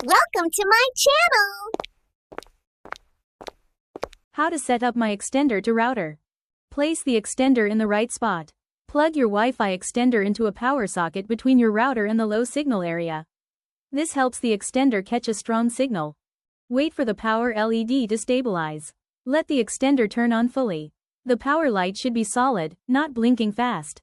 Welcome to my channel! How to set up my extender to router. Place the extender in the right spot. Plug your Wi-Fi extender into a power socket between your router and the low signal area. This helps the extender catch a strong signal. Wait for the power LED to stabilize. Let the extender turn on fully. The power light should be solid, not blinking fast.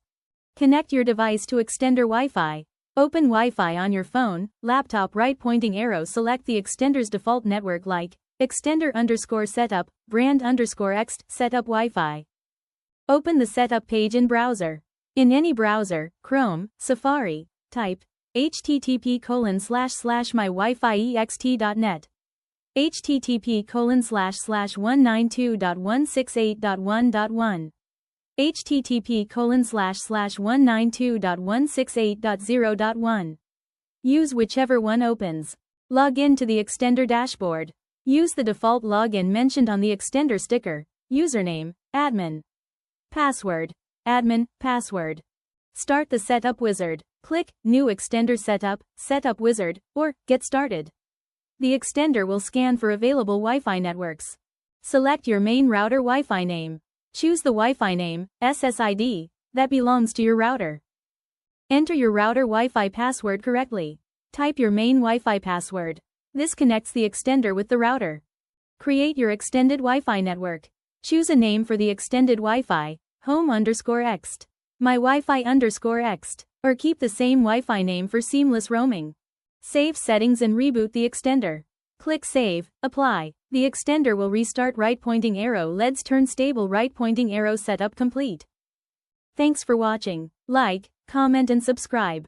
Connect your device to extender Wi-Fi. Open Wi-Fi on your phone, laptop, right pointing arrow, select the extender's default network like extender_setup, brand_ext, setup Wi-Fi. Open the setup page in browser. In any browser, Chrome, Safari, type http://mywifi.ext.net. http://192.168.1.1. http://192.168.0.1. Use whichever one opens. Log in to the extender dashboard. Use the default login mentioned on the extender sticker. Username, admin. Password, admin, password. Start the setup wizard. Click New Extender Setup, Setup Wizard, or Get Started. The extender will scan for available Wi-Fi networks. Select your main router Wi-Fi name. Choose the Wi-Fi name, SSID, that belongs to your router. Enter your router Wi-Fi password correctly. Type your main Wi-Fi password. This connects the extender with the router. Create your extended Wi-Fi network. Choose a name for the extended Wi-Fi, home_ext, mywifi_ext, or keep the same Wi-Fi name for seamless roaming. Save settings and reboot the extender. Click Save, Apply. The extender will restart. Right pointing arrow LEDs turn stable. Right pointing arrow setup complete. Thanks for watching. Like, comment and subscribe.